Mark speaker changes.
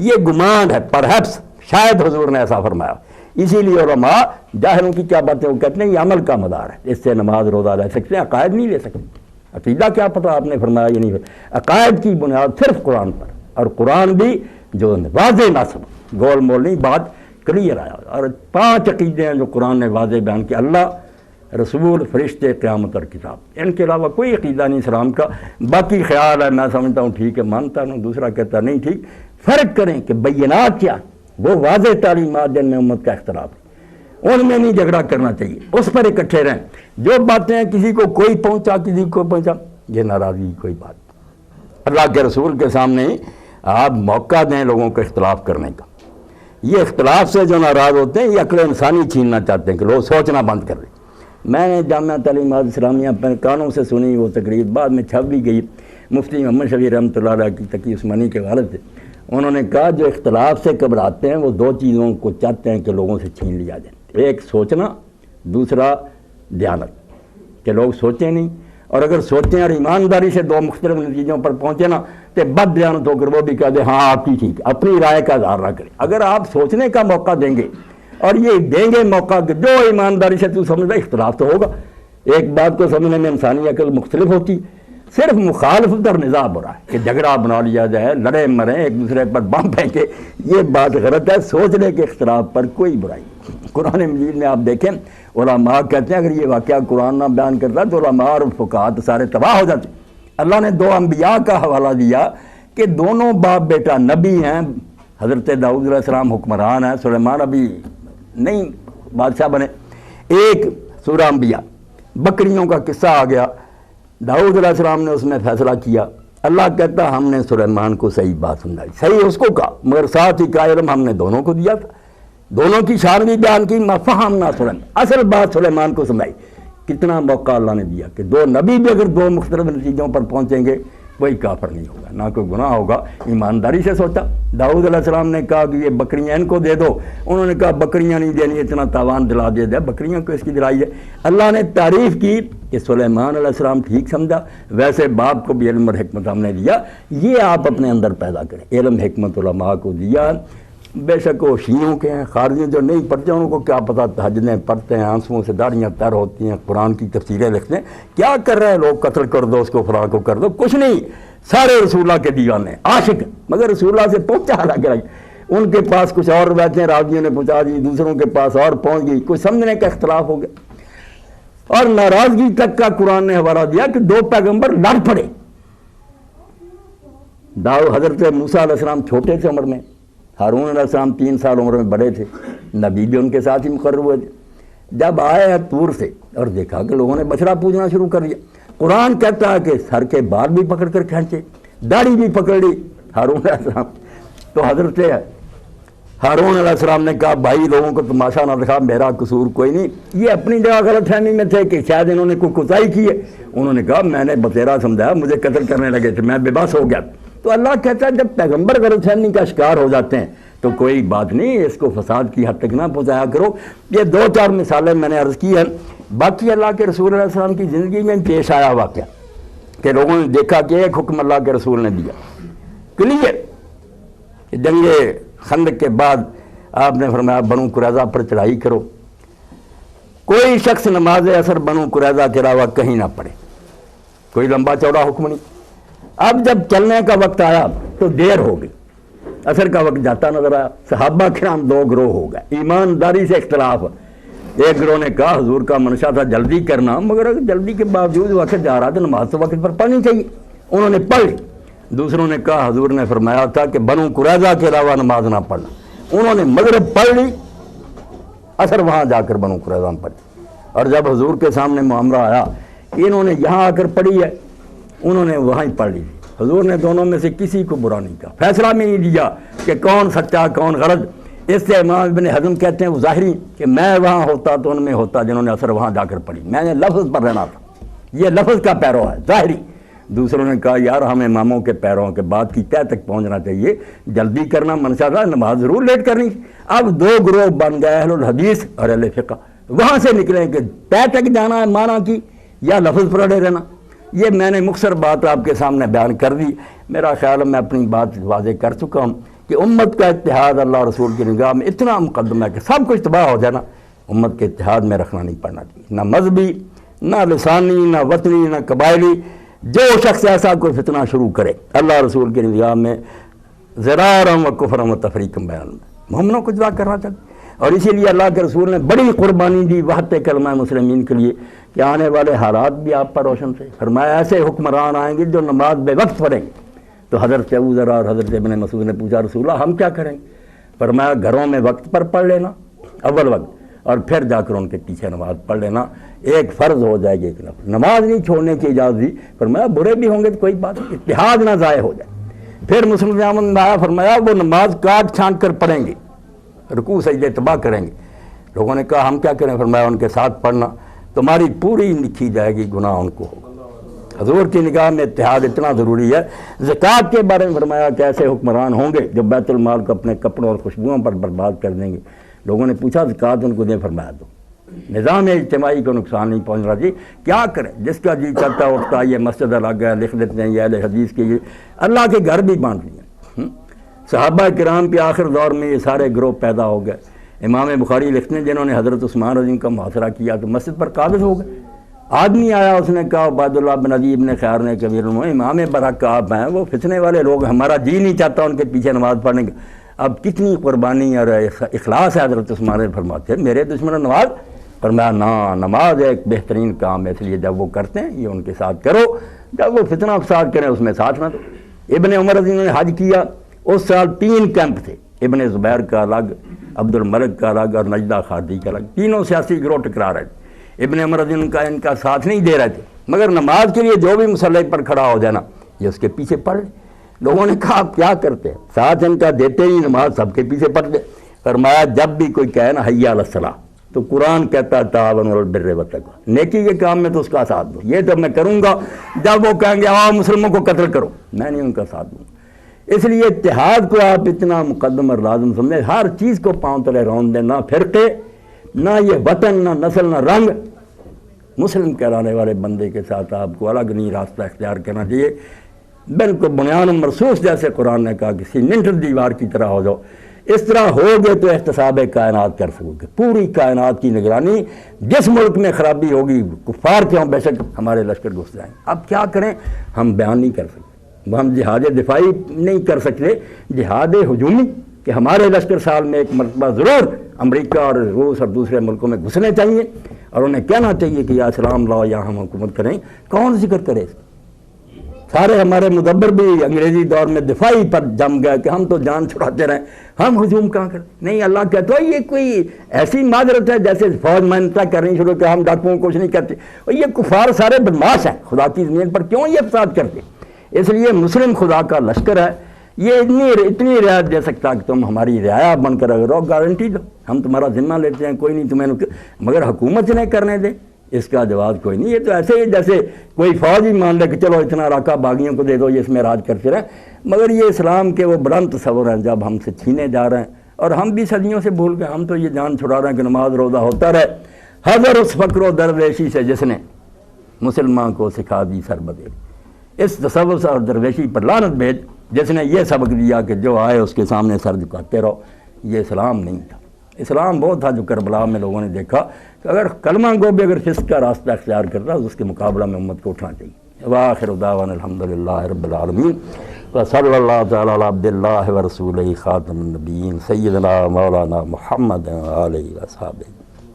Speaker 1: یہ گمان ہے، پرہیپس شاید حضور نے ایسا فرمایا. اسی لیے علماء ظاہروں کی کیا باتیں وہ کہتے ہیں یہ عمل کا مدار ہے، اس سے نماز روزہ لے سکتے ہیں، عقائد نہیں لے سکتے. عقیدہ کیا پتہ آپ نے فرمایا یہ نہیں. عقائد کی بنیاد صرف قرآن پر، اور قرآن بھی جو واضح نصب، گول مول نہیں، بات کلیئر آیا. اور 5 عقیدے ہیں جو قرآن نے واضح بیان کیا: اللہ، رسول، فرشتے، قیامت اور کتاب. ان کے علاوہ کوئی عقیدہ نہیں اسلام کا. باقی خیال ہے میں سمجھتا ہوں ٹھیک ہے، مانتا ہوں، دوسرا کہتا نہیں ٹھیک. فرق کریں کہ بینات کیا، وہ واضح تعلیمات جن میں امت کا اختلاف ہے، ان میں نہیں جھگڑا کرنا چاہیے، اس پر اکٹھے رہیں. جو باتیں کسی کو کوئی پہنچا کسی کو پہنچا، یہ ناراضی کوئی بات. اللہ کے رسول کے سامنے آپ موقع دیں لوگوں کو اختلاف کرنے کا. یہ اختلاف سے جو ناراض ہوتے ہیں یہ عقل انسانی چھیننا چاہتے ہیں کہ لوگ سوچنا بند کر دیں. میں نے جامعہ تعلیمات اسلامیہ اپنے کانوں سے سنی وہ تقریر، بعد میں چھپ بھی گئی. مفتی محمد شفیع رحمۃ اللہ علیہ کی تقی عثمانی کے والد تھے. انہوں نے کہا جو اختلاف سے گھبراتے ہیں وہ 2 چیزوں کو چاہتے ہیں کہ لوگوں سے چھین لیا جائے: ایک سوچنا، دوسرا دیانت، کہ لوگ سوچیں نہیں. اور اگر سوچیں اور ایمانداری سے 2 مختلف نتیجوں پر پہنچے نا تو بد دیانت ہو کر وہ بھی کہہ دیں ہاں آپ کی ٹھیک، اپنی رائے کا اظہار نہ کریں. اگر آپ سوچنے کا موقع دیں گے اور یہ دیں گے موقع کہ جو ایمانداری سے تو سمجھتا، اختلاف تو ہوگا. ایک بات کو سمجھنے میں انسانی عقل مختلف ہوتی. صرف مخالفت اور نزاع ہو رہا ہے کہ جھگڑا بنا لیا جائے، لڑے مریں، ایک دوسرے پر بم پھینکے، یہ بات غلط ہے. سوچنے کے اختلاف پر کوئی برائی. قرآن مجید میں آپ دیکھیں علماء کہتے ہیں اگر یہ واقعہ قرآن نہ بیان کرتا تو علماء اور فقہاء سارے تباہ ہو جاتے. اللہ نے 2 انبیاء کا حوالہ دیا کہ دونوں باپ بیٹا نبی ہیں. حضرت داؤد علیہ السلام حکمران ہیں، سلیمان ابھی نہیں بادشاہ بنے. ایک سورہ انبیاء، بکریوں کا قصہ آ گیا، داؤد علیہ السلام نے اس میں فیصلہ کیا. اللہ کہتا ہم نے سلیمان کو صحیح بات سمجھائی، صحیح اس کو کہا، مگر ساتھ ہی کا علم ہم نے دونوں کو دیا تھا. دونوں کی شان بھی بیان کی، فہمنا سلیمان، اصل بات سلیمان کو سمجھائی. کتنا موقع اللہ نے دیا کہ 2 نبی بھی اگر 2 مختلف نتیجوں پر پہنچیں گے کوئی کافر نہیں ہوگا، نہ کوئی گناہ ہوگا. ایمانداری سے سوچا. داؤد علیہ السلام نے کہا کہ یہ بکریاں ان کو دے دو، انہوں نے کہا بکریاں نہیں دینی، اتنا تاوان دلا دیا جائے، بکریاں کو اس کی دلائی ہے. اللہ نے تعریف کی کہ سلیمان علیہ السلام ٹھیک سمجھا، ویسے باپ کو بھی علم اور حکمت ہم نے دیا، یہ آپ اپنے اندر پیدا کریں. علم حکمت علماء کو دیا. بے شک وہ شیعوں کے ہیں، خارجی جو نہیں پڑھتے ان کو کیا پتہ، تہجدیں پڑھتے ہیں، آنسوؤں سے داڑیاں تر ہوتی ہیں، قرآن کی تفسیریں لکھتے ہیں. کیا کر رہے ہیں لوگ؟ قتل کر دو اس کو، فلاں کو کر دو. کچھ نہیں، سارے رسول اللہ کے دیوانے عاشق، مگر رسول اللہ سے پہنچا لگ رہا ہے. ان کے پاس کچھ اور روایتیں راویوں نے پہنچا دی، دوسروں کے پاس اور پہنچ گئی، کوئی سمجھنے کا اختلاف ہو گیا. اور ناراضگی تک کا قرآن نے حوالہ دیا کہ 2 پیغمبر لڑ پڑے. حضرت موسیٰ علیہ السلام چھوٹے تھے عمر میں، ہارون علیہ السلام 3 سال عمر میں بڑے تھے، نبی بھی ان کے ساتھ ہی مقرر ہوئے تھے. جب آئے طور سے اور دیکھا کہ لوگوں نے بچڑا پوجنا شروع کر دیا، قرآن کہتا ہے کہ سر کے بال بھی پکڑ کر کھینچے، داڑھی بھی پکڑ لی ہارون علیہ السلام. تو حضرت ہارون علیہ السلام نے کہا بھائی لوگوں کو تماشا نہ دکھا، میرا قصور کوئی نہیں. یہ اپنی جگہ غلط فہمی میں تھے کہ شاید انہوں نے کوئی کوتاہی کی ہے. انہوں نے کہا میں نے بتیرا سمجھایا، مجھے قتل کرنے لگے تھے، میں بے بس ہو گیا. تو اللہ کہتا ہے جب پیغمبر غلط فہمی کا شکار ہو جاتے ہیں تو کوئی بات نہیں، اس کو فساد کی حد تک نہ پہنچایا کرو. یہ 2-4 مثالیں میں نے عرض کی ہیں. باقی اللہ کے رسول علیہ السلام کی زندگی میں پیش آیا واقعہ کہ لوگوں نے دیکھا کہ ایک حکم اللہ کے رسول نے دیا کلیئر کہ جنگ خندق کے بعد آپ نے فرمایا بنو قریظہ پر چڑھائی کرو، کوئی شخص نماز عصر بنو قریظہ کے علاوہ کہیں نہ پڑھے. کوئی لمبا چوڑا حکم نہیں. اب جب چلنے کا وقت آیا تو دیر ہو گئی، عصر کا وقت جاتا نظر آیا. صحابہ کرام 2 گروہ ہو گئے، ایمانداری سے اختلاف. ایک گروہ نے کہا حضور کا منشا تھا جلدی کرنا، مگر جلدی کے باوجود وقت جا رہا تو نماز تو وقت پر پڑھنی چاہیے، انہوں نے پڑھ لی. دوسروں نے کہا حضور نے فرمایا تھا کہ بنو قریظہ کے علاوہ نماز نہ پڑھنا، انہوں نے مغرب پڑھ لی، عصر وہاں جا کر بنو قریظہ میں پڑھی. اور جب حضور کے سامنے معاملہ آیا کہ انہوں نے یہاں آ کر پڑھی ہے، انہوں نے وہاں ہی پڑھ لی. حضور نے دونوں میں سے کسی کو برا نہیں کہا، فیصلہ میں نہیں دیا کہ کون سچا کون غلط. اس سے امام ابن حزم کہتے ہیں وہ ظاہری کہ میں وہاں ہوتا تو ان میں ہوتا جنہوں نے عصر وہاں جا کر پڑھی، میں نے لفظ پر رہنا تھا. یہ لفظ کا پیرو ہے ظاہری. دوسروں نے کہا یار ہم اماموں کے پیروں کے بات کی تہ تک پہنچنا چاہیے، جلدی کرنا منشا تھا، نماز ضرور لیٹ کرنی. اب 2 گروہ بن گئے اہل الحدیث اور اہل فقہ. وہاں سے نکلیں کہ تہ تک جانا ہے معنی کی یا لفظ پر اڑے رہنا. یہ میں نے مختصر بات آپ کے سامنے بیان کر دی. میرا خیال ہے میں اپنی بات واضح کر چکا ہوں. کہ امت کا اتحاد اللہ رسول کی نگاہ میں اتنا مقدم ہے کہ سب کچھ تباہ ہو جائے نا، امت کے اتحاد میں رکھنا نہیں پڑنا چاہیے، نہ مذہبی، نہ لسانی، نہ وطنی، نہ قبائلی۔ جو شخص ایسا کوئی فتنہ شروع کرے اللہ رسول کی نگاہ میں ضرارم و کفرم و تفریقم بیان میں مومنوں کو جدا کرنا چاہتے، اور اسی لیے اللہ کے رسول نے بڑی قربانی دی وحدت کلمہ مسلمین کے لیے کہ آنے والے حالات بھی آپ پر روشن تھے۔ فرمایا ایسے حکمران آئیں گے جو نماز بے وقت پڑھیں گے۔ تو حضرت ابو ذر اور حضرت ابن مسعود نے پوچھا رسول اللہ ہم کیا کریں گے؟ فرمایا گھروں میں وقت پر پڑھ لینا اول وقت، اور پھر جا کر ان کے پیچھے نماز پڑھ لینا، ایک فرض ہو جائے گی ایک نفل، نماز نہیں چھوڑنے کی اجازت دی۔ فرمایا برے بھی ہوں گے تو کوئی بات نہیں، اتحاد نہ ضائع ہو جائے۔ پھر مسلم احمد میں آیا، فرمایا وہ نماز کاٹ چھانٹ کر پڑھیں گے، رکوع سجدے تباہ کریں گے۔ لوگوں نے کہا ہم کیا کریں؟ فرمایا ان کے ساتھ پڑھنا، تمہاری پوری لکھی جائے گی، گناہ ان کو ہوگا۔ حضور کی نگاہ میں اتحاد اتنا ضروری ہے۔ زکوٰۃ کے بارے میں فرمایا کہ ایسے حکمران ہوں گے جو بیت المال کو اپنے کپڑوں اور خوشبوؤں پر برباد کر دیں گے۔ لوگوں نے پوچھا زکوٰۃ ان کو دیں؟ فرمایا دو، نظام اجتماعی کو نقصان نہیں پہنچنا چاہیے۔ کیا کریں؟ جس کا جی چاہتا اٹھتا یہ مسجد الگ ہے، لکھ دیتے ہیں یہ اہل حدیث کے، یہ اللہ کے گھر بھی بانٹ لیے۔ صحابہ کرام کے آخر دور میں یہ سارے گروہ پیدا ہو گئے۔ امام بخاری لکھتے ہیں جنہوں نے حضرت عثمان رضی کا محاصرہ کیا تو مسجد پر قابض ہو گئے۔ آدمی آیا، اس نے کہا عبید اللہ بن عدی بن خیار نے کبیر امام برحق آپ ہیں، وہ فتنے والے لوگ، ہمارا جی نہیں چاہتا ان کے پیچھے نماز پڑھنے کا۔ اب کتنی قربانی اور اخلاص ہے حضرت عثمان نے فرماتے ہیں میرے دشمن نماز؟ فرمایا نا، نماز ایک بہترین کام ہے، اس لیے جب وہ کرتے ہیں یہ ان کے ساتھ کرو، جب وہ فتنہ فساد کریں اس میں ساتھ نہ دو۔ ابن عمر رضی نے حج کیا، اس سال 3 کیمپ تھے، ابن زبیر کا الگ، عبد الملک کا الگ اور نجدہ خاردی کا الگ، تینوں سیاسی گروہ ٹکرا رہے تھے۔ ابن عمر رضی ان کا ساتھ نہیں دے رہے تھے، مگر نماز کے لیے جو بھی مسلح پر کھڑا ہو جانا یہ اس کے پیچھے پڑھ لے۔ لوگوں نے کہا آپ کیا کرتے ہیں؟ ساتھ ان کا دیتے ہی نماز سب کے پیچھے پڑھ دے۔ فرمایا جب بھی کوئی کہے نا حی علی الصلاۃ تو قرآن کہتا ہے تعاونوا علی البر والتقوی، نیکی کے کام میں تو اس کا ساتھ دو۔ یہ تو میں کروں گا جب وہ کہیں گے آؤ مسلموں کو قتل کرو، میں نہیں ان کا ساتھ دوں۔ اس لیے اتحاد کو آپ اتنا مقدم اور لازم سمجھیں، ہر چیز کو پاؤں تلے رون دیں، نہ فرقے، نہ یہ وطن، نہ نسل، نہ رنگ۔ مسلم کہلانے والے بندے کے ساتھ آپ کو الگ نہیں راستہ اختیار کرنا چاہیے، بالکل بنیان مرصوص جیسے قرآن نے کہا کسی ننٹر دیوار کی طرح ہو جاؤ۔ اس طرح ہوگے تو احتساب کائنات کر سکو گے، پوری کائنات کی نگرانی۔ جس ملک میں خرابی ہوگی کفار کے ہوں بے شک ہمارے لشکر گھس جائیں۔ اب کیا کریں؟ ہم بیان نہیں کر سکتے، ہم جہاد دفاعی نہیں کر سکتے، جہاد ہجومی کہ ہمارے لشکر سال میں ایک مرتبہ ضرور امریکہ اور روس اور دوسرے ملکوں میں گھسنے چاہیے، اور انہیں کہنا چاہیے کہ یا اسلام لاؤ یا ہم حکومت کریں۔ کون ذکر کرے اس کا؟ سارے ہمارے مدبر بھی انگریزی دور میں دفاعی پر جم گئے کہ ہم تو جان چھڑاتے رہیں، ہم ہجوم کہاں کریں؟ نہیں، اللہ کہتا ہے یہ کوئی ایسی معذرت ہے جیسے فوج محنت کرنی شروع کہ ہم ڈاکوؤں کو کچھ نہیں کرتے، اور یہ کفار سارے بدماش ہیں، خدا کی زمین پر کیوں یہ فساد کرتے؟ اس لیے مسلم خدا کا لشکر ہے، یہ اتنی رعایت دے سکتا کہ تم ہماری رعایا بن کر اگر رہو، گارنٹی دو، ہم تمہارا ذمہ لیتے ہیں، کوئی نہیں تمہیں مگر حکومت نہیں کرنے دے، اس کا جواز کوئی نہیں۔ یہ تو ایسے ہی جیسے کوئی فوج ہی مان لے کہ چلو اتنا علاقہ باغیوں کو دے دو، یہ اس میں راج کرتے رہیں، مگر یہ اسلام کے وہ بلند تصور ہیں جب ہم سے چھینے جا رہے ہیں، اور ہم بھی صدیوں سے بھول گئے، ہم تو یہ جان چھڑا رہے ہیں کہ نماز روزہ ہوتا رہے۔ حذر اس فقر و درویشی سے جس نے مسلمان کو سکھا دی سربدے، اس تصور سے اور درویشی پر لعنت بھیج جس نے یہ سبق دیا کہ جو آئے اس کے سامنے سر جھکاتے رہو۔ یہ اسلام نہیں تھا، اسلام وہ تھا جو کربلا میں لوگوں نے دیکھا کہ اگر کلمہ گو بھی اگر فسق کا راستہ اختیار کرتا تو اس کے مقابلہ میں امت کو اٹھنا چاہیے۔ وآخر دعوانا الحمدللہ رب العالمین، وصلی اللہ تعالی علی عبد اللہ ورسولہ خاتم النبیین سیدنا مولانا محمد وآلہ وصحبہ۔